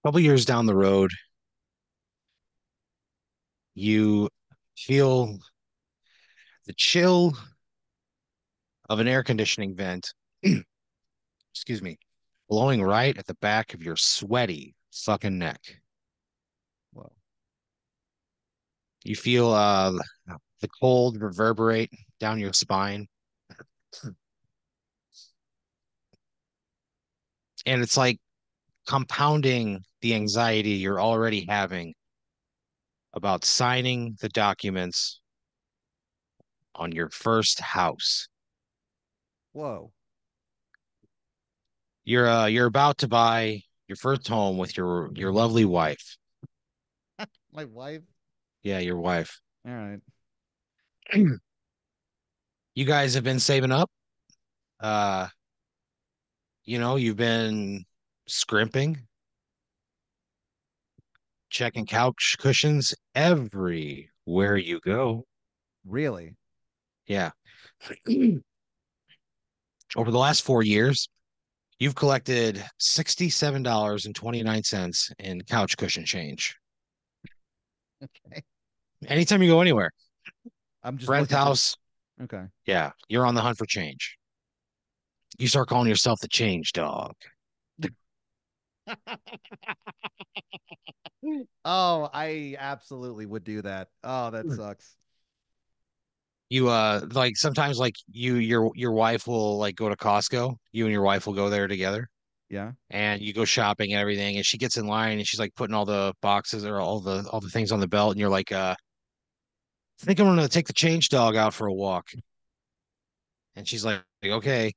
couple years down the road, you feel the chill of an air conditioning vent, excuse me, blowing right at the back of your sweaty fucking neck. Whoa. You feel the cold reverberate down your spine. And it's like compounding the anxiety you're already having about signing the documents on your first house. Whoa. You're about to buy your first home with your lovely wife. My wife. Yeah, your wife. All right. You guys have been saving up. Uh, you've been scrimping, checking couch cushions everywhere you go. Really? Yeah. Over the last 4 years, you've collected $67.29 in couch cushion change. Okay. Anytime you go anywhere, I'm just friend's looking for. house, Okay. yeah, you're on the hunt for change. You start calling yourself the change dog. Oh, I absolutely would do that. Oh, that sucks. You like sometimes like your wife will like go to Costco. You and your wife will go there together Yeah. and you go shopping and everything and she gets in line and she's like putting all the boxes or all the things on the belt and you're like I think I'm gonna take the change dog out for a walk. And she's like, okay.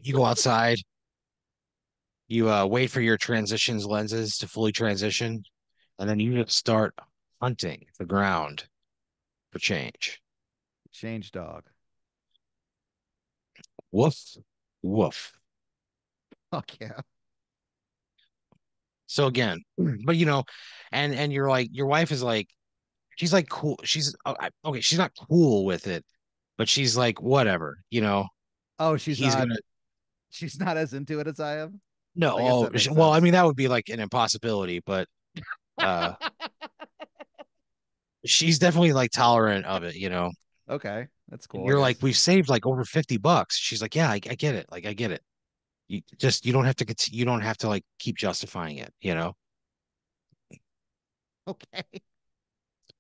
You go outside, you wait for your transitions lenses to fully transition, and then you just start hunting the ground for change. Change dog. Woof, woof. Fuck yeah. So again, but and you're like your wife is like she's like cool. She's okay. She's not cool with it, but she's like whatever. Oh, He's gonna she's not as into it as I am. no. I guess Oh, that makes well, I sense. mean that would be like an impossibility, but uh, she's definitely like tolerant of it. Okay. That's And cool, I you're like, guess. we've saved like over $50. She's like, yeah, I get it. Like I get it. You don't have to you don't have to like keep justifying it. Okay.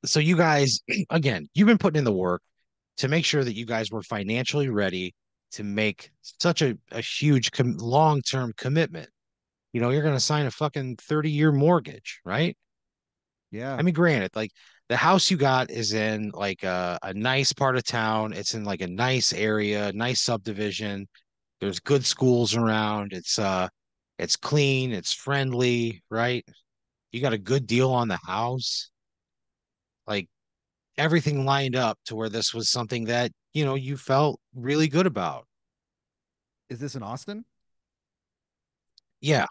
So you guys, again, you've been putting in the work to make sure that you guys were financially ready to make such a huge long-term commitment. You're going to sign a fucking 30-year mortgage, right? I Yeah. mean, granted, like the house you got is in like a nice part of town. It's in like a nice area, nice subdivision. There's good schools around. It's clean, it's friendly, right? You got a good deal on the house. Like everything lined up to where this was something that, you felt really good about. Is this in Austin? Yeah.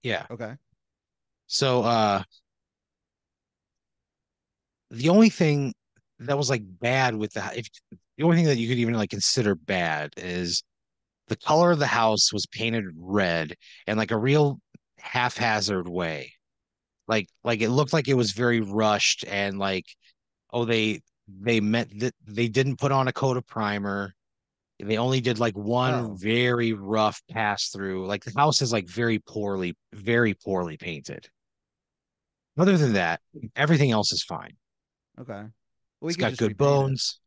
Yeah. Okay. So the only thing that was like bad with if the only thing that you could even like consider bad is the color of the house was painted red in like a real haphazard way. Like it looked like it was very rushed and like oh they meant that they didn't put on a coat of primer. They only did like one Oh, very rough pass through. Like the house is like very poorly painted. Other than that, everything else is fine. okay. Well, we It's could got just good repaint it. bones.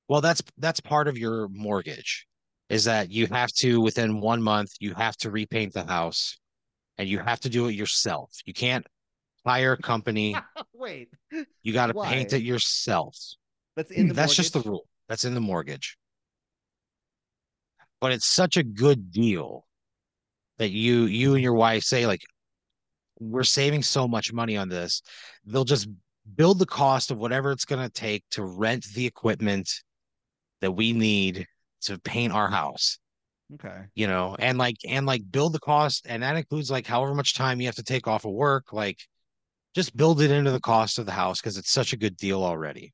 Well, that's part of your mortgage is that you have to within 1 month you have to repaint the house and you have to do it yourself. You can't hire a company. Wait. You got to paint Why? it yourself. That's in the That's just the mortgage? rule. That's in the mortgage. But it's such a good deal that you and your wife say like we're saving so much money on this. They'll just build the cost of whatever it's going to take to rent the equipment that we need to paint our house, Okay. and like build the cost and that includes like however much time you have to take off of work, like just build it into the cost of the house because it's such a good deal already.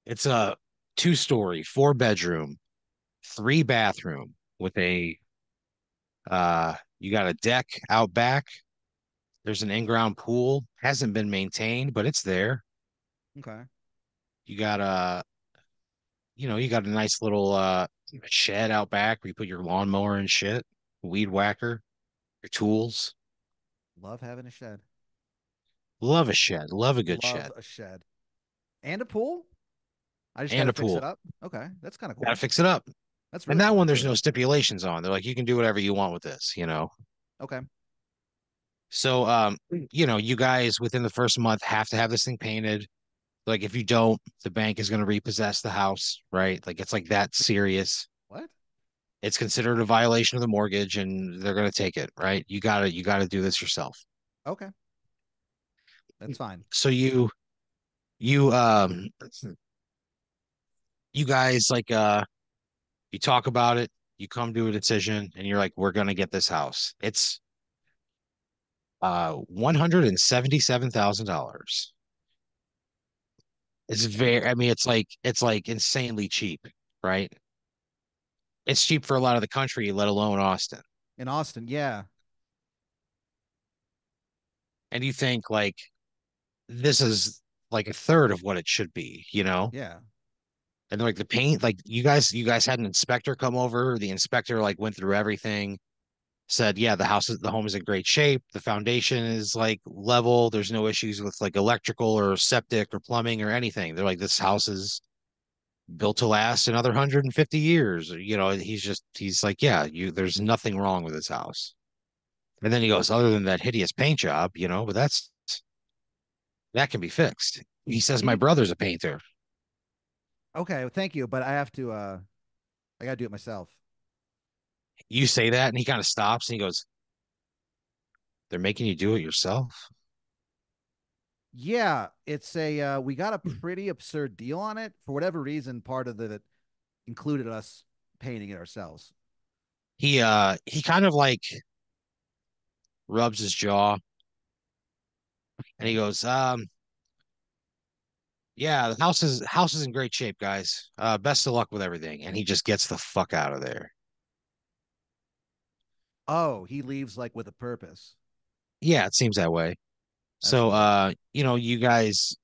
It's a 2-story, 4-bedroom, 3-bathroom with a You got a deck out back. There's an in-ground pool. Hasn't been maintained, but it's there. Okay. You got a, you got a nice little shed out back where you put your lawnmower and shit, weed whacker, your tools. Love having a shed. Love a shed. Love a good Love shed a shed. And a pool? I just got and to a fix it pool. up. Okay. That's kind of Got to cool. fix it up. That's And really that cool, one, there's actually. no stipulations on. They're like, you can do whatever you want with this. Okay. So, you guys within the first month have to have this thing painted. Like, if you don't, the bank is going to repossess the house, right? Like, it's like that serious. What? It's considered a violation of the mortgage, and they're going to take it, right? You gotta do this yourself. Okay. That's fine. So you you guys like you talk about it, you come to a decision, and you're like, we're going to get this house. It's $177,000. It's Damn. very, I mean, it's like insanely cheap, right? It's cheap for a lot of the country, let alone Austin. In Austin, yeah. And you think like this is like a third of what it should be. Yeah. And like the paint, like you guys had an inspector come over. The inspector like went through everything, said, yeah, the home is in great shape. The foundation is like level. There's no issues with like electrical or septic or plumbing or anything. They're like, this house is built to last another 150 years. He's like, yeah, there's nothing wrong with this house. And then he goes, other than that hideous paint job, but that can be fixed. He says, Did my he? brother's a painter. Okay. Well, thank you, but I have to. I gotta do it myself. You say that, and he kind of stops and he goes, they're making you do it yourself. Yeah, it's a. We got a pretty absurd deal on it for whatever reason. Part of it included us painting it ourselves. He kind of like rubs his jaw and he Okay. goes, yeah, the house is in great shape, guys. Best of luck with everything. And he just gets the fuck out of there. Oh, he leaves like with a purpose. Yeah, it seems that way. That's So weird. you guys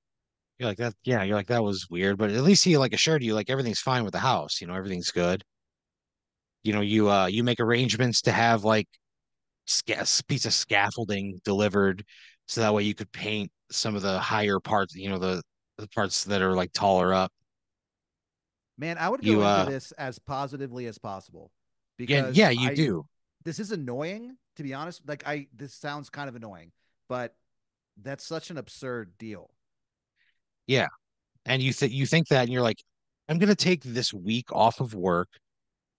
you're like that, yeah, you're like that was weird, but at least he like assured you like everything's fine with the house, everything's good. You make arrangements to have like piece of scaffolding delivered so that way you could paint some of the higher parts, the parts that are like taller up. Man, I would go You into this as positively as possible yeah, because you I do. this is annoying to be honest. Like I this sounds kind of annoying, but that's such an absurd deal. Yeah. And you think that and you're like, I'm gonna take this week off of work.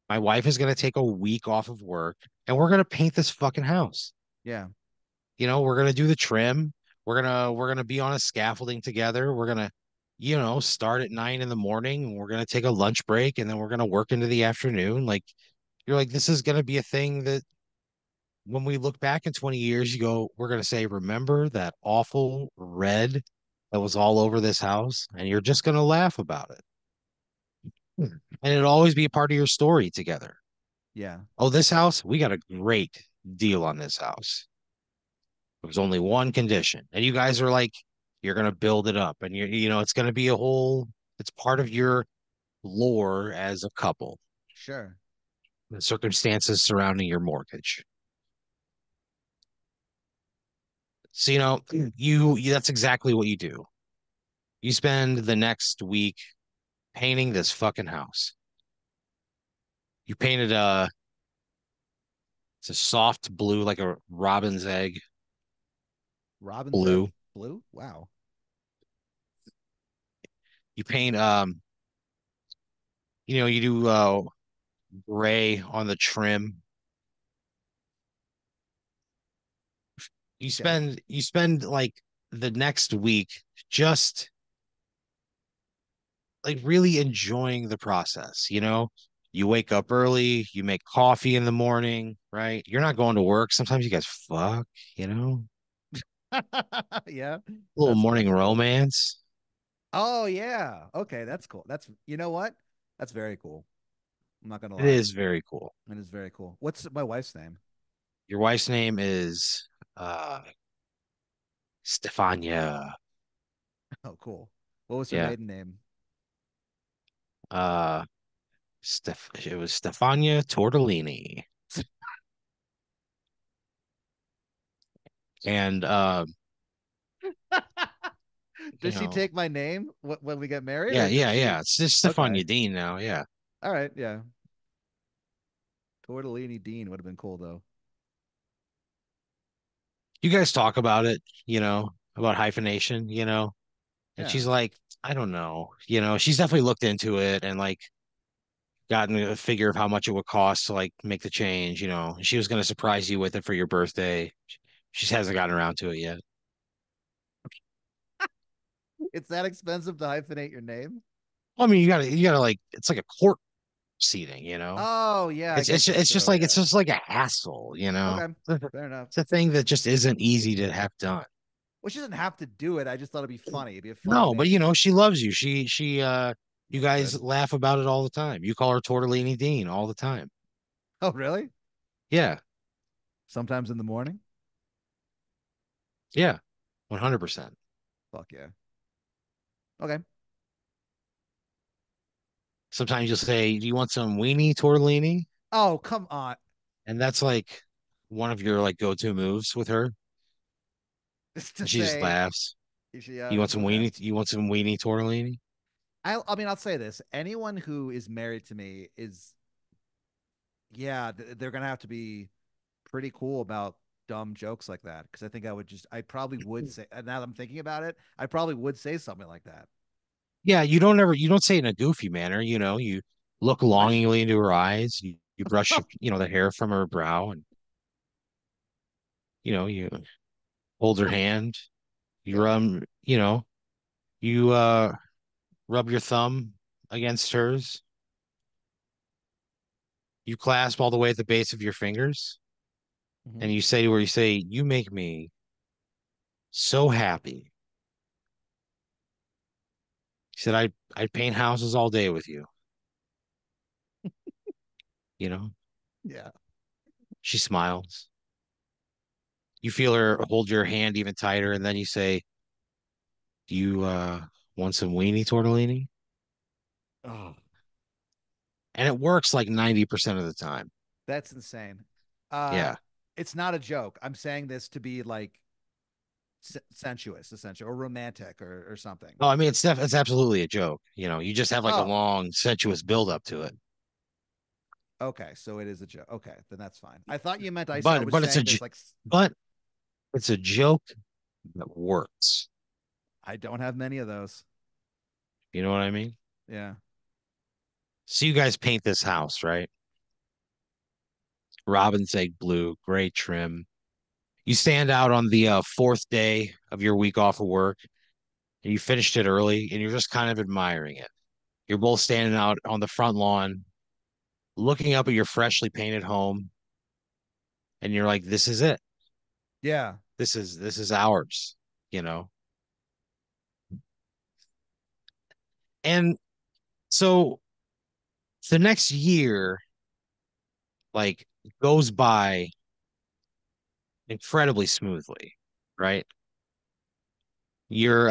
My wife is gonna take a week off of work and we're gonna paint this fucking house. Yeah, We're gonna do the trim. We're gonna be on a scaffolding together. We're gonna, start at 9 in the morning and we're gonna take a lunch break and then we're gonna work into the afternoon. Like you're like, this is gonna be a thing that when we look back in 20 years, we're gonna say, remember that awful red that was all over this house? And you're just gonna laugh about it. And it'll always be a part of your story together. yeah, Oh, this house, we got a great deal on this house. There was only one condition. And you guys are like, you're going to build it up and it's going to be it's part of your lore as a couple, sure. the circumstances surrounding your mortgage. So, that's exactly what you do. You spend the next week painting this fucking house. You painted it's a soft blue, like a robin's egg Robin's egg blue. blue. Wow. You paint, you do gray on the trim. You Okay. spend you spend like the next week just like really enjoying the process. You wake up early, you make coffee in the morning, right? You're not going to work. Sometimes you guys fuck, Yeah, a little that's morning fun. romance. Oh yeah. Okay, that's cool. That's you know what? That's very cool. I'm not gonna It lie. is very cool. It is very cool. What's my wife's name? Your wife's name is uh Stefania. Oh, cool. What was her Yeah. maiden name? Uh it was Stefania Tortellini. And you Does she know, take my name when we get married, yeah, or did yeah, she? yeah. It's just Okay. Stefania Dean now, yeah. All right. Yeah. Tortellini Dean would have been cool though. You guys talk about it, about hyphenation, and Yeah. she's like, I don't know, she's definitely looked into it and like gotten a figure of how much it would cost to like make the change, she was gonna surprise you with it for your birthday. She just hasn't gotten around to it yet. It's that expensive to hyphenate your name? Well, I mean, you gotta like it's like a court proceeding, Oh, yeah, I It's guess it's true. it's Yeah. just like a hassle, Okay. Fair enough. It's a thing that just isn't easy to have done. Well, she doesn't have to do it. I just thought it'd be funny. It'd be a funny No, but name. she loves you. You That's guys good. laugh about it all the time. You call her Tortellini Dean all the time. Oh, really? Yeah, Sometimes in the morning? yeah, 100%. Fuck yeah. Okay. Sometimes you'll say, "Do you want some weenie tortellini?" Oh, come on. And that's like one of your like go-to moves with her. Just to And she just say, laughs. yeah, okay. You want some weenie tortellini? I mean, I'll say this. Anyone who is married to me is, yeah, they're gonna have to be pretty cool about dumb jokes like that. Because I think I probably would say, and now that I'm thinking about it, I probably would say something like that. Yeah, you don't say it in a goofy manner, you look What? longingly into her eyes, you brush, the hair from her brow and you hold her hand, you Yeah. rub, you rub your thumb against hers, you clasp all the way at the base of your fingers, Hmm. and you say to her, you say, "You make me so happy." He said, I'd paint houses all day with you, you know? Yeah. She smiles. You feel her hold your hand even tighter, and then you say, "Do you want some weenie tortellini?" Oh, And it works like 90% of the time. that's insane. Uh, Yeah. it's not a joke. I'm saying this to be like sensuous, essentially, or romantic, or something. Oh, I mean, it's absolutely a joke. You just have like a Oh, long, sensuous build up to it. okay. So it is a joke. Okay, then that's fine. I thought you meant I But was but saying this like but it's a joke that works. I don't have many of those. You know what I mean? Yeah. So you guys paint this house, right? Robin's egg blue, great trim. You stand out on the fourth day of your week off of work, and you finished it early, and you're just kind of admiring it. You're both standing out on the front lawn, looking up at your freshly painted home, and you're like, "This is it. Yeah. This is ours." You know. And so the next year, like, goes by incredibly smoothly, right? You're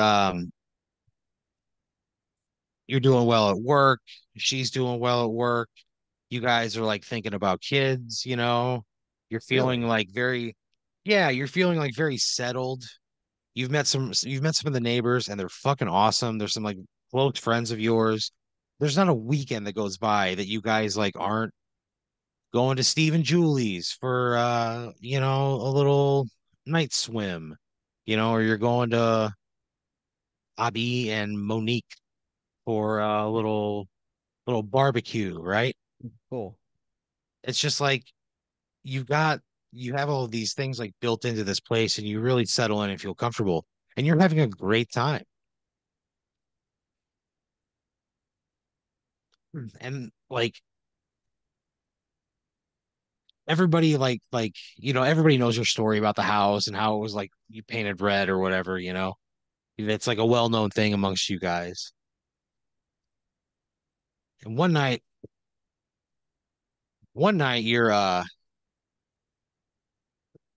you're doing well at work. She's doing well at work. You guys are like thinking about kids, You're feeling Really? like yeah, you're feeling like very settled. You've met some of the neighbors and they're fucking awesome. There's some like close friends of yours. There's not a weekend that goes by that you guys like aren't going to Steve and Julie's for a little night swim, or you're going to Abby and Monique for a little barbecue, right? Cool. It's just like you've got you have all of these things like built into this place and you really settle in and feel comfortable and you're having a great time. And like everybody everybody knows your story about the house and how it was like you painted red or whatever, It's like a well-known thing amongst you guys. And one night you're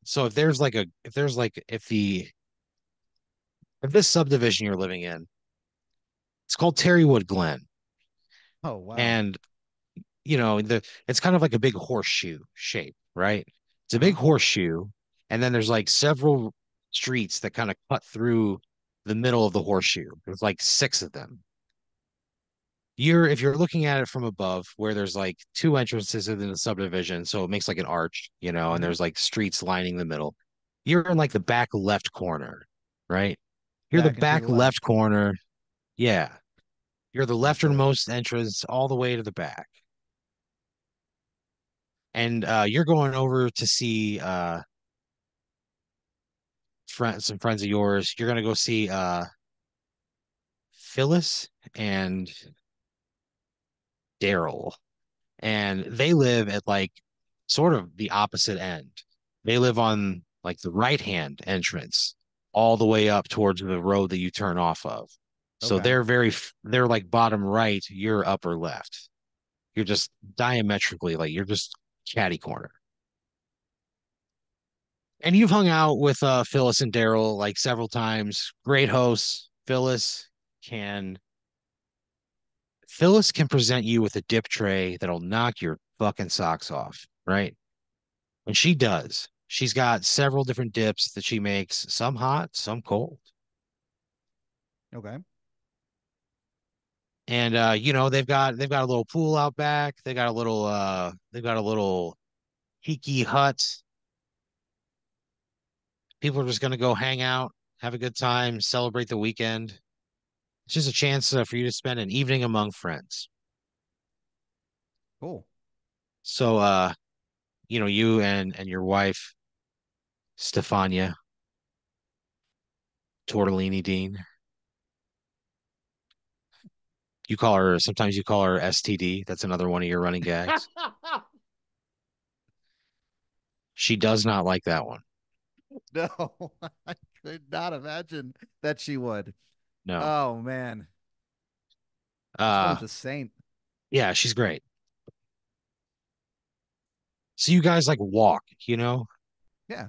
So if this subdivision you're living in, it's called Terrywood Glen. Oh, wow. And it's kind of like a big horseshoe shape, right? It's a big Uh-huh. horseshoe, and then there's like several streets that kind of cut through the middle of the horseshoe. There's like six of them. If you're looking at it from above, where there's like two entrances within the subdivision, so it makes like an arch, and Hmm. there's like streets lining the middle. You're in like the back left corner, right? You're the Back and to the back left left. corner. Yeah. You're the Okay. lefternmost entrance all the way to the back. And you're going over to see some friends of yours. You're gonna go see Phyllis and Daryl, and they live at like sort of the opposite end. They live on like the right hand entrance, all the way up towards the road that you turn off of. So Okay. they're like bottom right, you're upper left. You're just diametrically like you're just catty corner. And you've hung out with Phyllis and Daryl like several times. Great hosts. Can Phyllis can present you with a dip tray that'll knock your fucking socks off, right? And she does. She's got several different dips that she makes, some hot, some cold. Okay. And they've got a little pool out back. They've got a little tiki hut. People are just gonna go hang out, have a good time, celebrate the weekend. It's just a chance for you to spend an evening among friends. Cool. So you and your wife, Stefania Tortellini Dean. Sometimes you call her STD. That's another one of your running gags. She does not like that one. No, I could not imagine that she would. No. Oh man, this Uh, woman's a saint. yeah, she's great. So you guys like walk, Yeah,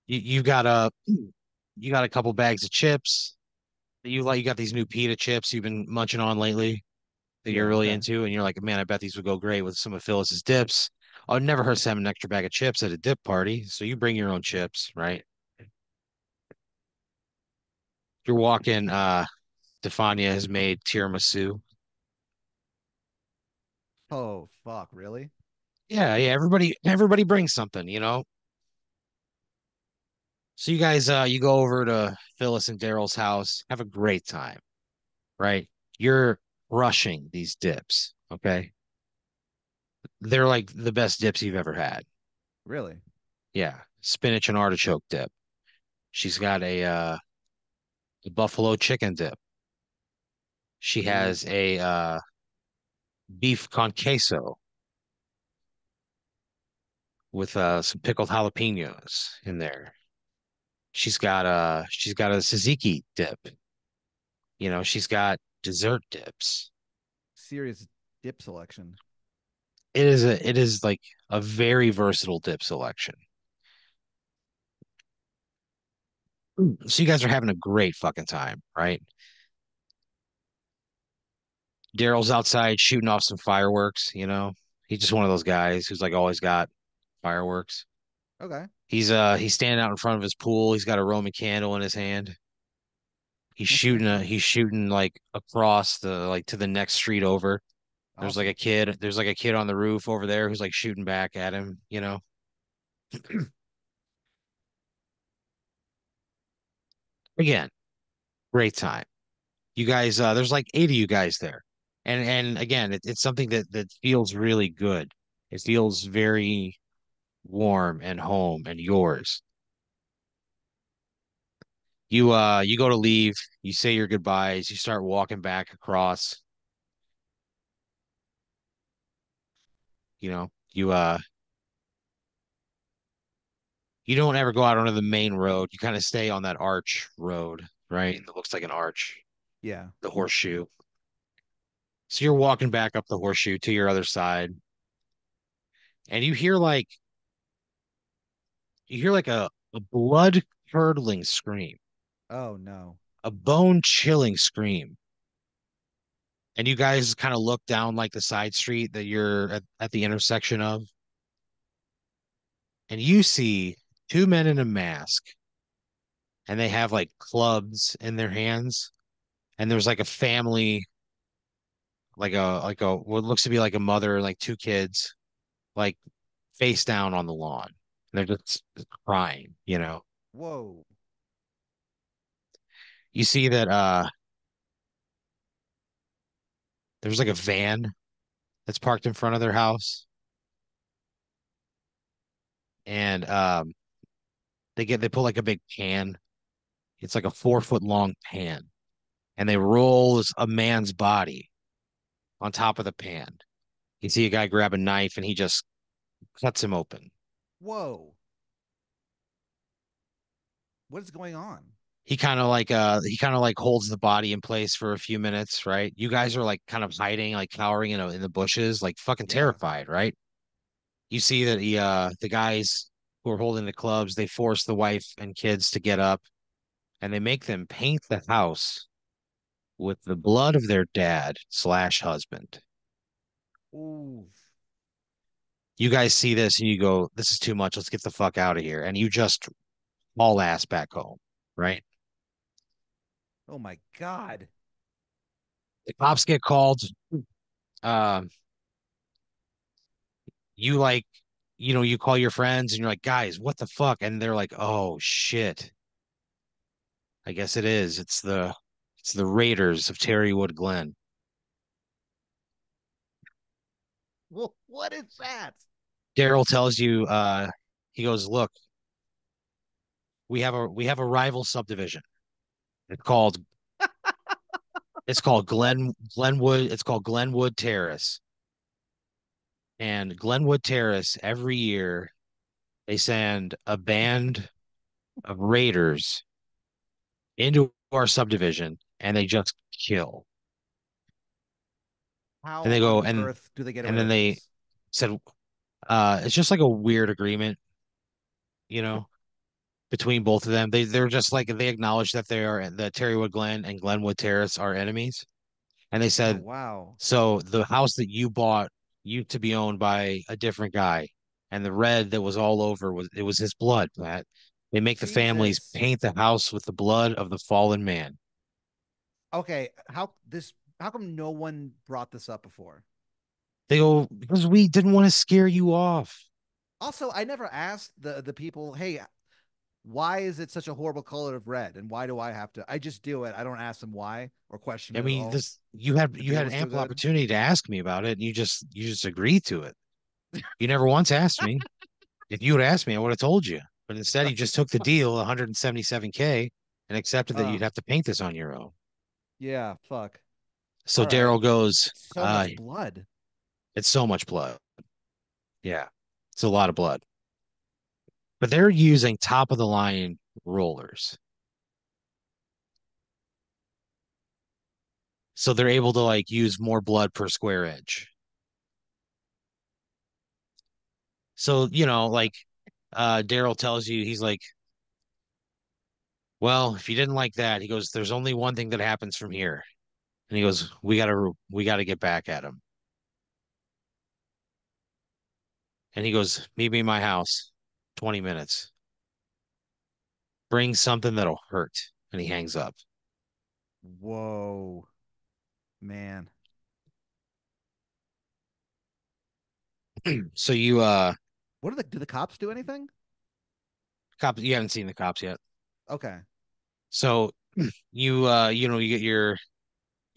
you got a couple bags of chips that you like. You got these new pita chips you've been munching on lately that you're yeah, really okay. into, and you're like, man, I bet these would go great with some of Phyllis's dips. I'd never heard of having an extra bag of chips at a dip party, so you bring your own chips, right? You're walking, Stefania has made tiramisu. Oh fuck, really? Yeah, yeah, everybody brings something. So you guys you go over to Phyllis and Daryl's house, have a great time, right? You're crushing these dips, okay? They're like the best dips you've ever had. Really? Yeah, spinach and artichoke dip. She's got a buffalo chicken dip. She Ooh, has a beef con queso with some pickled jalapenos in there. She's got a tzatziki dip. She's got dessert dips. serious dip selection. It is like a very versatile dip selection. So you guys are having a great fucking time, right? Daryl's outside shooting off some fireworks. He's just one of those guys who's like always got fireworks. Okay. He's standing out in front of his pool. He's got a Roman candle in his hand. He's shooting like across the like to the next street over. Awesome. There's like a kid on the roof over there who's like shooting back at him. Again, great time. You guys, there's like eight of you guys there. And again, it's something that feels really good. It feels very warm and home and yours. You go to leave, you say your goodbyes, you start walking back across, you don't ever go out onto the main road. You kind of stay on that arch road, right? It looks like an arch, Yeah. the horseshoe. So you're walking back up the horseshoe to your other side, and you hear like a A blood curdling scream, Oh no. a bone chilling scream. And you guys kind of look down like the side street that you're at the intersection of, and you see two men in a mask, and they have like clubs in their hands, and there's like a family, like a what looks to be like a mother, like two kids, like face down on the lawn. They're just crying, you know. Whoa. You see that there's like a van that's parked in front of their house, and they put like a big pan. It's like a 4 foot long pan, and they roll a man's body on top of the pan. You see a guy grab a knife and he just cuts him open. Whoa. What is going on? He kind of like holds the body in place for a few minutes, right? You guys are like kind of hiding, like cowering in the bushes, like fucking Yeah. terrified, right? You see that the guys who are holding the clubs, they force the wife and kids to get up, and they make them paint the house with the blood of their dad slash husband. Ooh. You guys see this and you go, this is too much. Let's get the fuck out of here. And you just haul ass back home, right? Oh my God. The cops get called. Um, you like, you call your friends and you're like, guys, what the fuck? And they're like, oh shit. I guess it is. It's the Raiders of Terrywood Glen. Well, what is that? Daryl tells you, he goes, look, we have a rival subdivision. It's called Glenwood Terrace. And Glenwood Terrace, every year they send a band of raiders into our subdivision and they just kill. And How they go on and earth do they get and away then with they this? said it's just like a weird agreement, you know, between both of them. They're just like they acknowledge that they are the Terrywood Glen and Glenwood Terrace are enemies. And they Oh said, wow. so the house that you bought used to be owned by a different guy, and the red that was all over was his blood, Matt. They make the families Jesus. paint the house with the blood of the fallen man. Okay, how come no one brought this up before? They go, because we didn't want to scare you off. Also, I never asked the people, hey, why is it such a horrible color of red? And why do I have to? I just do it. I don't ask them why or question I it at mean, all. this you had The you beer had was too ample good. opportunity to ask me about it, and you just agreed to it. You never once asked me. If you had asked me, I would have told you. But instead, you That's just took the deal, 177K, and accepted that uh you'd have to paint this on your own. yeah, fuck. So All right. Daryl goes, It's so much blood. it's so much blood. Yeah, it's a lot of blood. But they're using top of the line rollers. So they're able to like use more blood per square inch. So, like Daryl tells you, he's like, well, if you didn't like that, he goes, there's only one thing that happens from here. And he goes, we gotta get back at him. And he goes, meet me in my house, 20 minutes. Bring something that'll hurt. And he hangs up. Whoa, man. So you What do the cops do anything? cops, you haven't seen the cops yet. Okay. So you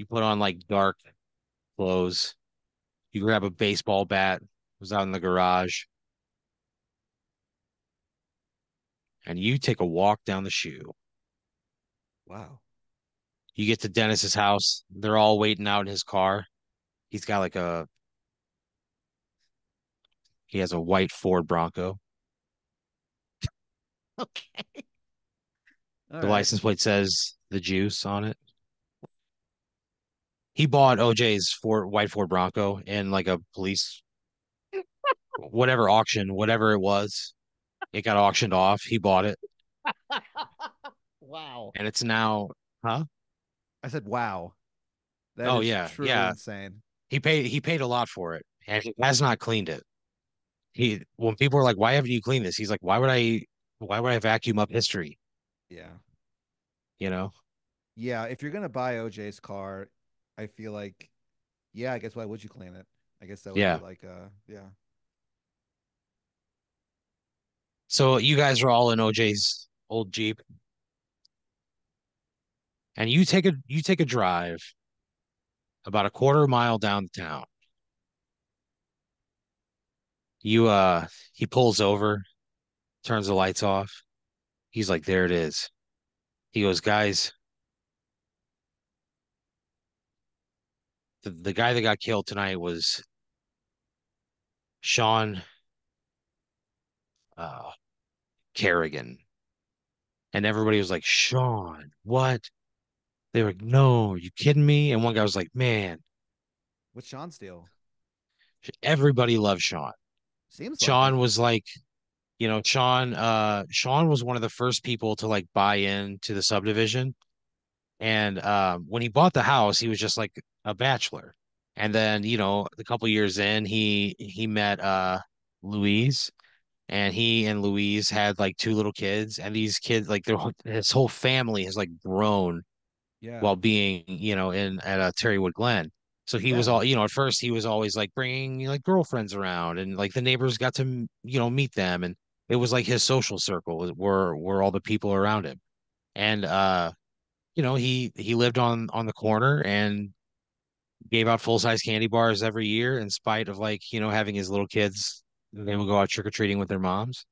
put on like dark clothes. You grab a baseball bat, was out in the garage, and you take a walk down the shoe. Wow. You get to Dennis's house. They're all waiting out in his car. He's got he has a white Ford Bronco. Okay. All The right. license plate says the juice on it. He bought OJ's white Ford Bronco in like a police whatever auction, whatever it was. It got auctioned off. He bought it. Wow. and it's now, huh? I said, wow. That Oh is yeah, truly yeah. insane. He paid a lot for it, and he has not cleaned it. He when people are like, "Why haven't you cleaned this?" He's like, Why would I vacuum up history? Yeah. You know? Yeah. If you're gonna buy OJ's car, I feel like, yeah, I guess why would you clean it? I guess that would be Yeah. like yeah. So you guys are all in OJ's old Jeep, and you take a drive about a quarter mile downtown. He pulls over, turns the lights off. He's like, "There it is." He goes, "Guys, the guy that got killed tonight was Sean uh Kerrigan." And everybody was like, "Sean, what?" They were like, "No, are you kidding me?" And one guy was like, "Man, What's Sean's deal? everybody loves Sean." Seems like Sean it. was like, Sean was one of the first people to like buy into the subdivision. And when he bought the house, he was just like a bachelor. And then, a couple years in, he met Louise, and he and Louise had like two little kids, and these kids, like his whole family has like grown Yeah. while being, in at Terrywood Glen. So he was Yeah. all, at first he was always like bringing like girlfriends around, and like the neighbors got to, meet them, and it was like his social circle were all the people around him. And he lived on the corner and gave out full-size candy bars every year in spite of like, having his little kids. They would go out trick-or-treating with their moms.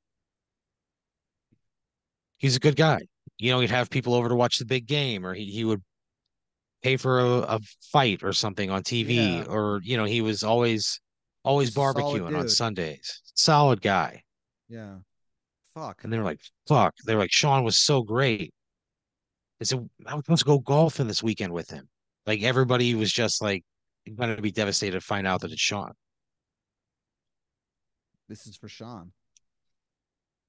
He's a good guy. He'd have people over to watch the big game, or he would pay for a fight or something on TV, Yeah. or he was always Just a solid barbecuing on dude. Sundays. Solid guy. Yeah. Fuck. And they're like, fuck. They're like, Sean was so great. They said, I was supposed to go golfing this weekend with him. Like everybody was just like going to be devastated to find out that it's Sean. This is for Sean.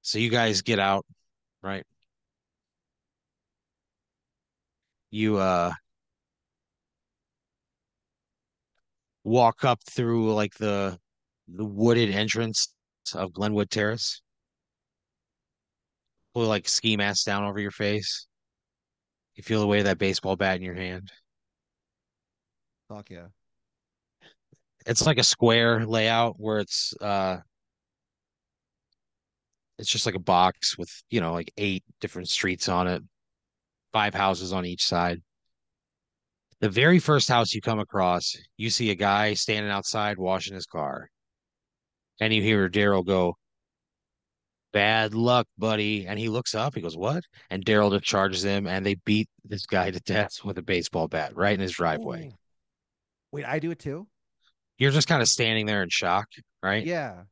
So you guys get out, right? You walk up through like the wooded entrance of Glenwood Terrace, pull like ski mask down over your face. You feel the weight of that baseball bat in your hand. Fuck yeah. It's like a square layout where it's just like a box with, like eight different streets on it, five houses on each side. The very first house you come across, you see a guy standing outside washing his car. And you hear Daryl go, "Bad luck, buddy." And he looks up, he goes, "What?" And Daryl just charges him, and they beat this guy to death with a baseball bat right in his driveway. Oh, wait, I do it too? You're just kind of standing there in shock, right? Yeah.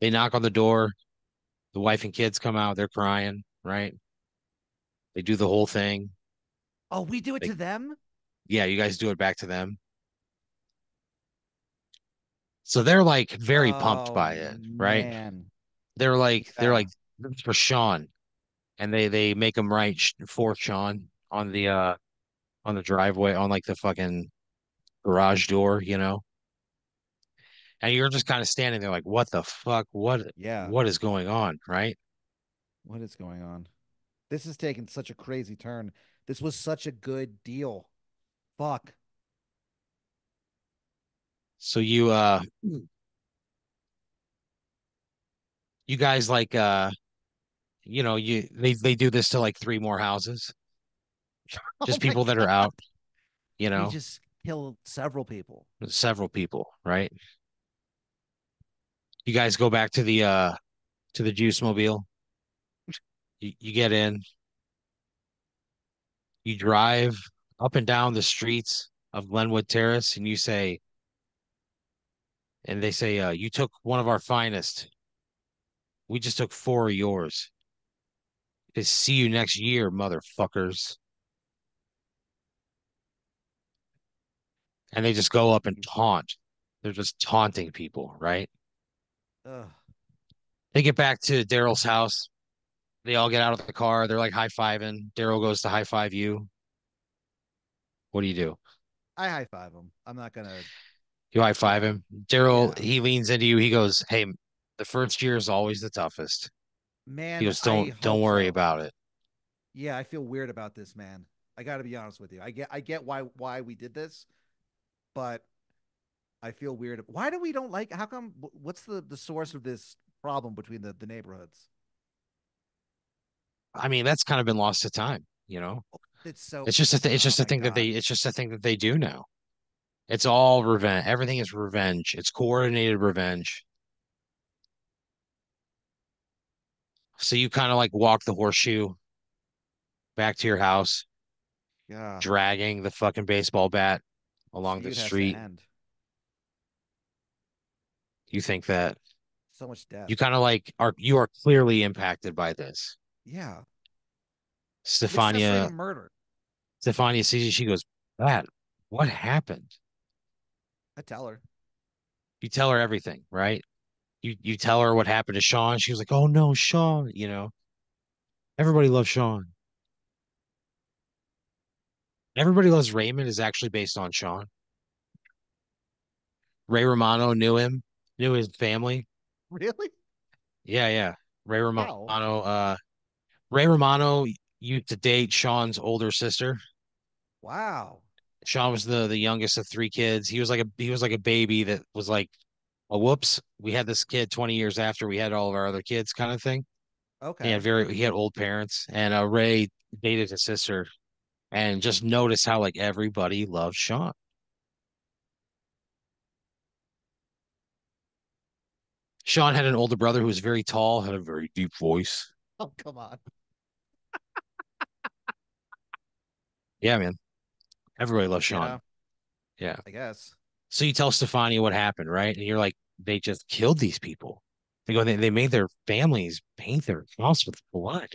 They knock on the door, the wife and kids come out, they're crying, right? They do the whole thing. Oh, we do it They, to them? yeah, you guys do it back to them. So they're like very pumped Oh by it, right? man. They're like Yeah. "This is for Sean," and they make him write for Sean on the driveway on like the fucking garage door, and you're just kind of standing there like, what the fuck? What Yeah. what is going on, right? What is going on? This is taking such a crazy turn. This was such a good deal. Fuck. So you guys like they do this to like three more houses, Oh just my people that are God. out, you He know, just killed several people. several people, right? You guys go back to the juice mobile. You get in, you drive up and down the streets of Glenwood Terrace, and they say, "You took one of our finest. We just took four of yours. They see you next year, motherfuckers." And they just go up and taunt. They're just taunting people, right? Ugh. They get back to Daryl's house. They all get out of the car. They're like high fiving. Daryl goes to high five you. What do you do? I high five him. I'm not gonna. You high five Yeah, him. Daryl, yeah, he leans into you. He goes, "Hey, the first year is always the toughest." He man. goes, I Don't hope worry so. about it." Yeah, I feel weird about this, man. I got to be honest with you. I get why we did this, but I feel weird. Why do we don't like? How come? What's the source of this problem between the neighborhoods? I mean, that's kind of been lost to time, you know? It's so. It's just a th it's Oh just a my thing that god. it's just a thing that they do now. It's all revenge. Everything is revenge. It's coordinated revenge. So you kind of like walk the horseshoe back to your house, Yeah, dragging the fucking baseball bat this along the feud has to street. end. You think that So much death. you kind of like are clearly impacted by this. Yeah, it's Stefania necessary murder. Stefania sees you, she goes, "Bat, what happened?" I tell her. You tell her everything, right? You tell her what happened to Sean. She was like, "Oh no, Sean," you know. Everybody loves Sean. Everybody Loves Raymond is actually based on Sean. Ray Romano knew him, knew his family. Really? Yeah, yeah. Ray Romano, How? Ray Romano used to date Sean's older sister. Wow. Sean was the youngest of three kids. He was like a baby that was like, oh whoops, we had this kid 20 years after we had all of our other kids kind of thing. Okay. He had old parents and Ray dated his sister and just noticed how like everybody loved Sean. Sean had an older brother who was very tall, had a very deep voice. Oh, come on. Yeah, man. Everybody loves Yeah, Sean. Yeah. I guess. So you tell Stefania what happened, right? And you're like, they just killed these people. They made their families paint their house with blood.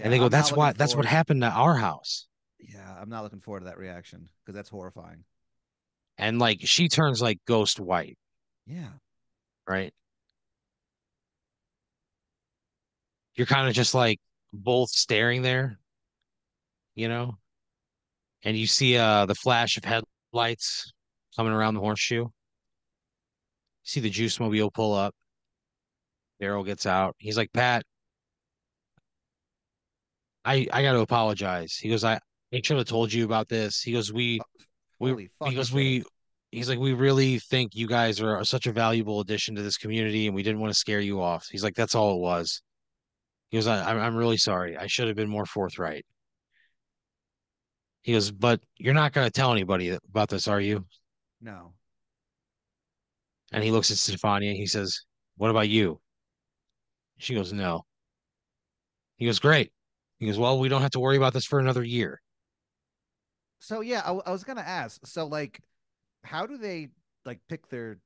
And Yeah, they go, I'm not looking that's what forward. happened to our house. Yeah, I'm not looking forward to that reaction because that's horrifying. And like she turns like ghost white, Yeah. right? You're kind of just like both staring there, you know, and you see the flash of headlights coming around the horseshoe. See the juice mobile pull up. Daryl gets out. He's like, Pat, I got to apologize. He goes, I should have told you about this. He goes, Uh, we, Holy fuck, you because should have. he's like, we really think you guys are such a valuable addition to this community and we didn't want to scare you off. He's like, that's all it was. He goes, I'm really sorry. I should have been more forthright. He goes, but you're not going to tell anybody about this, are you? No. And he looks at Stefania. He says, what about you? She goes, no. He goes, great. He goes, well, we don't have to worry about this for another year. So yeah, I was gonna ask. So like, how do they like pick their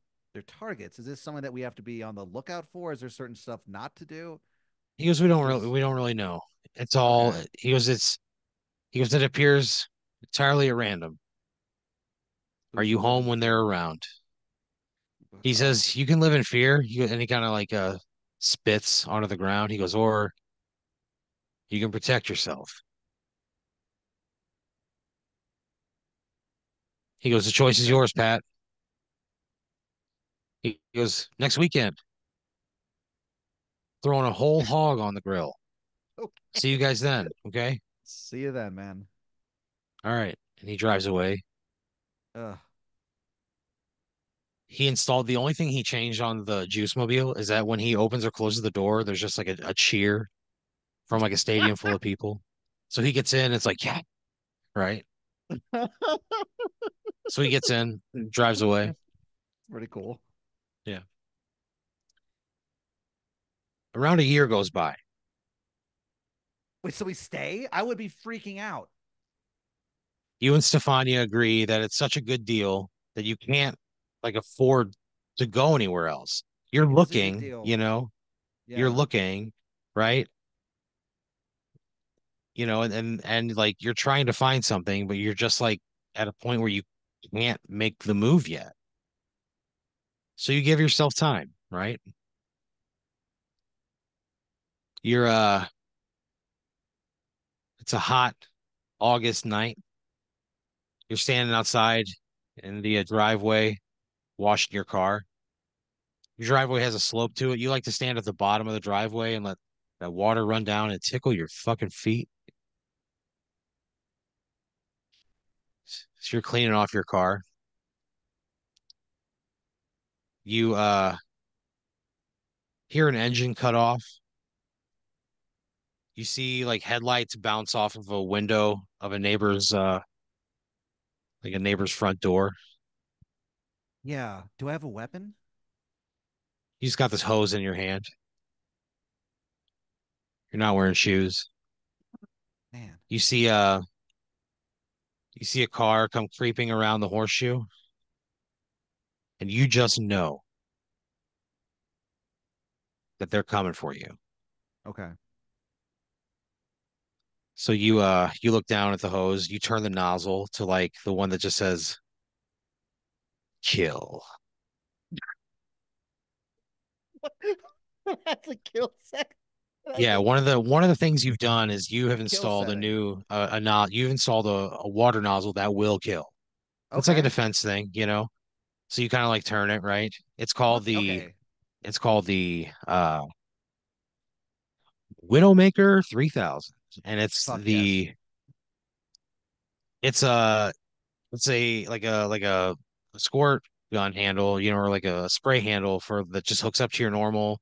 targets? Is this something that we have to be on the lookout for? Is there certain stuff not to do? He goes, Because we don't really know. It's all, okay, he goes, it appears entirely at random. Are who's you home living when they're fear? around? He Oh, says, you can live in fear. And he kind of like spits onto the ground. He goes, or you can protect yourself. He goes, the choice is okay, yours, Pat. He goes, next weekend, throwing a whole hog on the grill. See you okay. guys then. Okay. See you then, man. All right. And he drives away. Ugh. He installed the only thing he changed on the juice mobile is that when he opens or closes the door, there's just like a cheer from like a stadium full of people. So he gets in, it's like, yeah, right. So he gets in, drives away. Pretty cool. Yeah. Around a year goes by. Wait, so we stay? I would be freaking out. You and Stefania agree that it's such a good deal that you can't like afford to go anywhere else. You're It is a good looking, deal. you know, you're Yeah. looking, right? You know, and like you're trying to find something, but you're just like at a point where you can't make the move yet. So you give yourself time, right? You're It's a hot August night. You're standing outside in the driveway, washing your car. Your driveway has a slope to it. You like to stand at the bottom of the driveway and let that water run down and tickle your fucking feet. So you're cleaning off your car. You hear an engine cut off. You see like headlights bounce off of a window of a neighbor's like a neighbor's front door. Yeah. Do I have a weapon? You just got this hose in your hand. You're not wearing shoes. Man. You see a car come creeping around the horseshoe, and you just know that they're coming for you. Okay. So you look down at the hose, you turn the nozzle to like the one that just says kill. That's a kill setting. That's Yeah, a one of the things you've done is you have kill installed a setting. new you've installed a water nozzle that will kill. It's like a Okay. defense thing, you know. So you kind of like turn it, right? Fuck. Okay. It's called the Widowmaker 3000, and Fuck yes. it's a it's a a squirt gun handle, you know, or like a spray handle for that just hooks up to your normal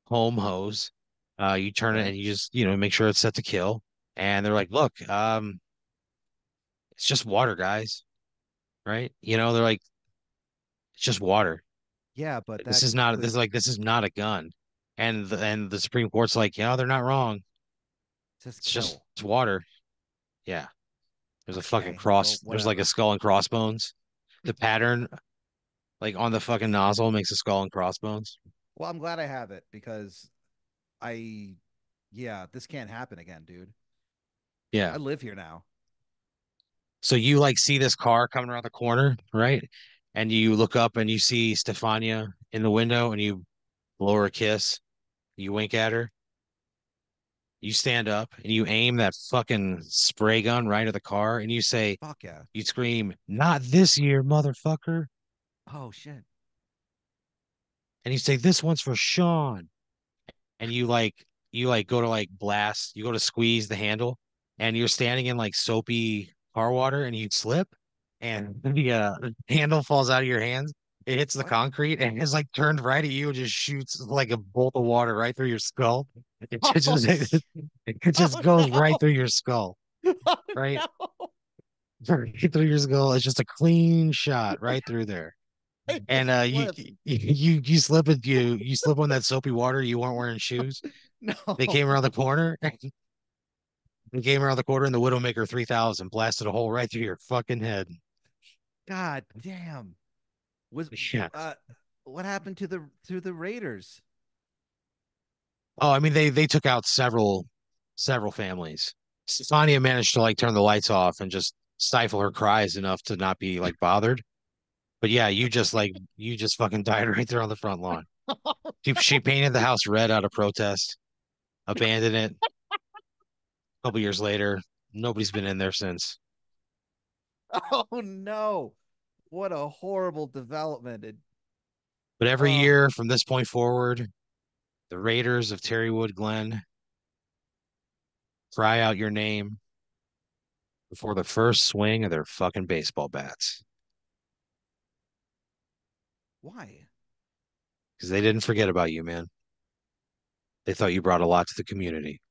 home hose. You turn it Okay. and you just, you know, make sure it's set to kill. And they're like, look, it's just water, guys, right? You know, they're like, it's just water. Yeah, but This that is not could this is not a gun. And the Supreme Court's like, yeah, they're not wrong. just It's just kill. it's water. Yeah. There's a fucking Okay. cross. Well, There's like a whatever. skull and crossbones. The pattern like on the fucking nozzle makes a skull and crossbones. Well, I'm glad I have it because I, yeah, this can't happen again, dude. I Yeah. live here now. So you like see this car coming around the corner, right? And you look up and you see Stefania in the window and you blow her a kiss. You wink at her. You stand up and you aim that fucking spray gun right at the car and you say, Fuck yeah. you scream, "Not this year, motherfucker." Oh shit. And you say, "This one's for Sean." And you go to like blast, you go to squeeze the handle and you're standing in like soapy car water and you slip and the handle falls out of your hands. It hits the What? concrete and it's like turned right at you and just shoots like a bolt of water right through your skull. It Oh, just it just oh goes right no. through your skull, Oh right? no. Right through your skull. It's just a clean shot right through there. I And just you slipped. you slip it you slip on that soapy water. You weren't wearing shoes. They No. came around the corner. They came around the corner, and the Widowmaker 3000 blasted a hole right through your fucking head. God damn. Was Yeah. uh what happened to the Raiders? Oh, I mean they took out several families. Stefania managed to like turn the lights off and just stifle her cries enough to not be like bothered. But yeah, you just fucking died right there on the front lawn. She painted the house red out of protest, abandoned it. A couple years later, nobody's been in there since. Oh no. What a horrible development. But every Oh, year from this point forward, the Raiders of Terrywood Glen cry out your name before the first swing of their fucking baseball bats why? because they didn't forget about you, man. They thought you brought a lot to the community.